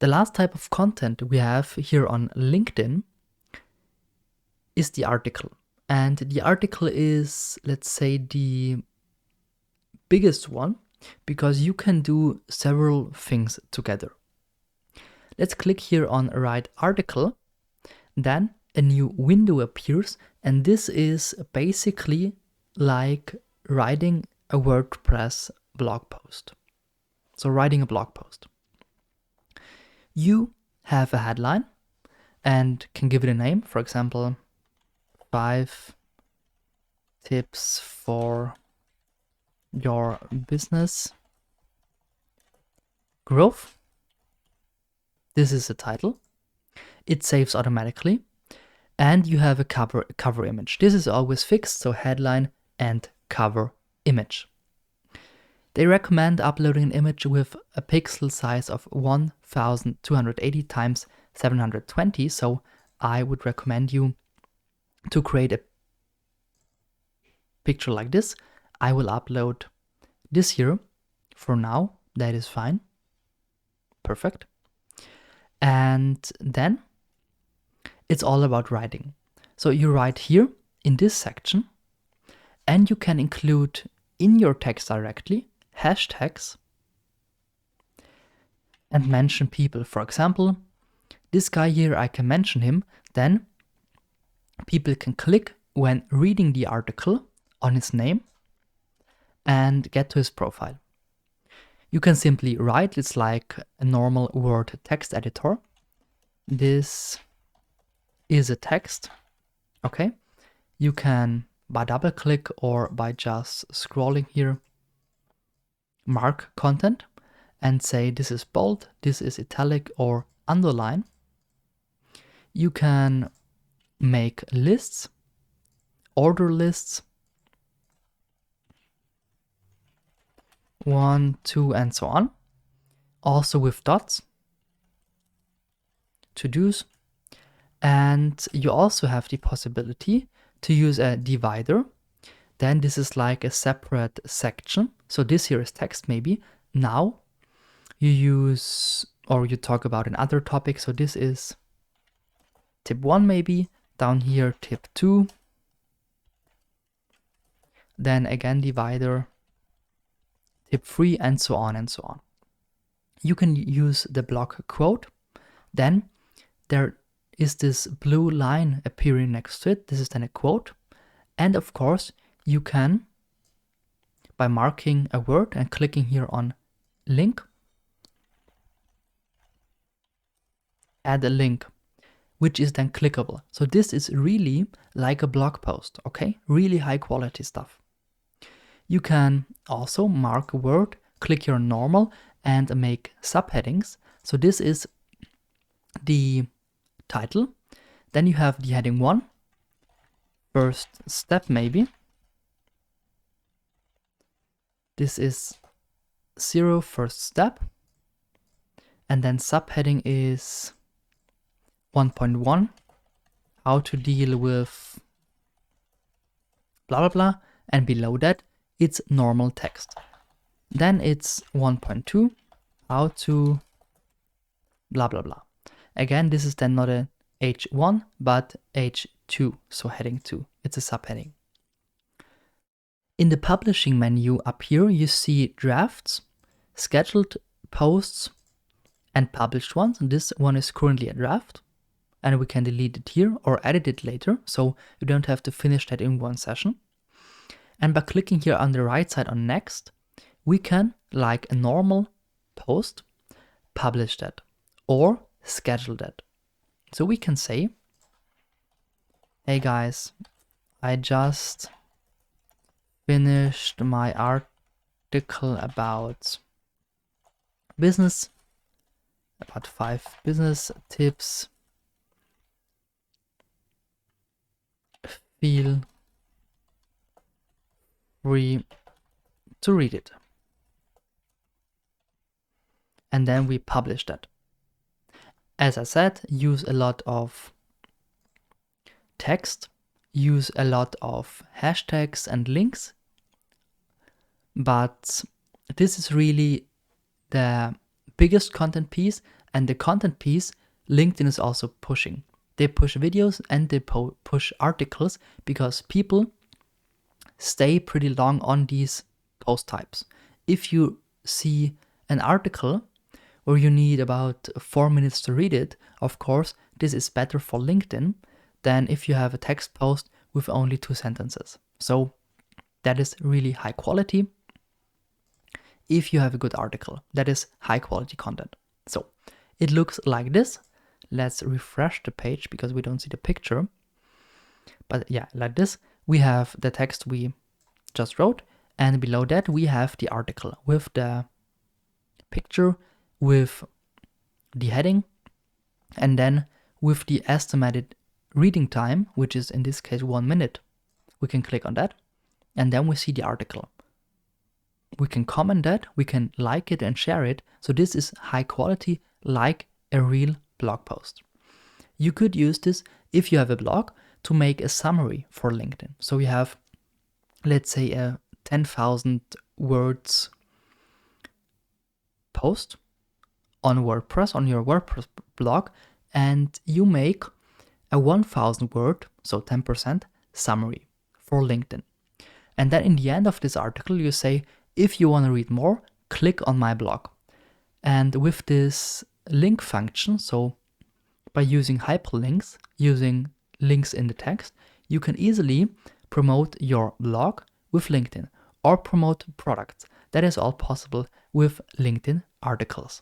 The last type of content we have here on LinkedIn is the article. And the article is, let's say, the biggest one because you can do several things together. Let's click here on Write Article. Then a new window appears, and this is basically like writing a WordPress blog post. So writing a blog post. You have a headline and can give it a name. For example, 5 tips for your business growth. This is the title. It saves automatically. And you have a cover image. This is always fixed, so headline and cover image. They recommend uploading an image with a pixel size of 1280 times 720, so I would recommend you to create a picture like this. I will upload this here for now. That is fine. Perfect. And then it's all about writing. So you write here in this section, and you can include in your text directly hashtags and mention people. For example, this guy here, I can mention him, then people can click when reading the article on his name and get to his profile. You can simply write, it's like a normal Word text editor. This is a text, okay? You can, by double click or by just scrolling here, mark content and say this is bold, this is italic or underline. You can make lists, order lists, 1, 2, and so on. Also with dots, to-dos. And you also have the possibility to use a divider. Then this is like a separate section. So this here is text maybe. Now you use, or you talk about another topic. So this is tip 1 maybe. Down here, tip 2. Then again, divider, tip 3, and so on and so on. You can use the block quote. Then there is this blue line appearing next to it. This is then a quote. And of course, you can, by marking a word and clicking here on link, add a link, which is then clickable. So this is really like a blog post, okay? Really high quality stuff. You can also mark a word, click your normal, and make subheadings. So this is the title. Then you have the heading 1, first step maybe. This is 0, first step. And then subheading is 1.1, how to deal with blah blah blah. And below that, it's normal text. Then it's 1.2, how to blah blah blah. Again, this is then not a H1, but H2, so heading 2. It's a subheading. In the publishing menu up here, you see drafts, scheduled posts, and published ones. And this one is currently a draft, and we can delete it here or edit it later, so you don't have to finish that in one session. And by clicking here on the right side on next, we can, like a normal post, publish that or schedule that. So we can say, hey guys, I just finished my article about business, about 5 business tips. Feel free to read it. And then we publish that. As I said, use a lot of text, use a lot of hashtags and links, but this is really the biggest content piece, And the content piece, LinkedIn is also pushing. They push videos and they push articles because people stay pretty long on these post types. If you see an article or you need about 4 minutes to read it, of course, this is better for LinkedIn than if you have a text post with only 2 sentences. So that is really high quality. If you have a good article, that is high quality content. So it looks like this. Let's refresh the page because we don't see the picture. But yeah, like this, we have the text we just wrote, and below that we have the article with the picture, with the heading, and then with the estimated reading time, which is in this case 1 minute. We can click on that, and then we see the article. We can comment that, we can like it and share it. So this is high quality, like a real blog post. You could use this if you have a blog to make a summary for LinkedIn. So you have, let's say, a 10,000 words post on WordPress, on your WordPress blog, and you make a 1,000 word, so 10% summary for LinkedIn. And then in the end of this article, you say, if you want to read more, click on my blog. And with this link function, so by using hyperlinks, using links in the text, you can easily promote your blog with LinkedIn or promote products. That is all possible with LinkedIn articles.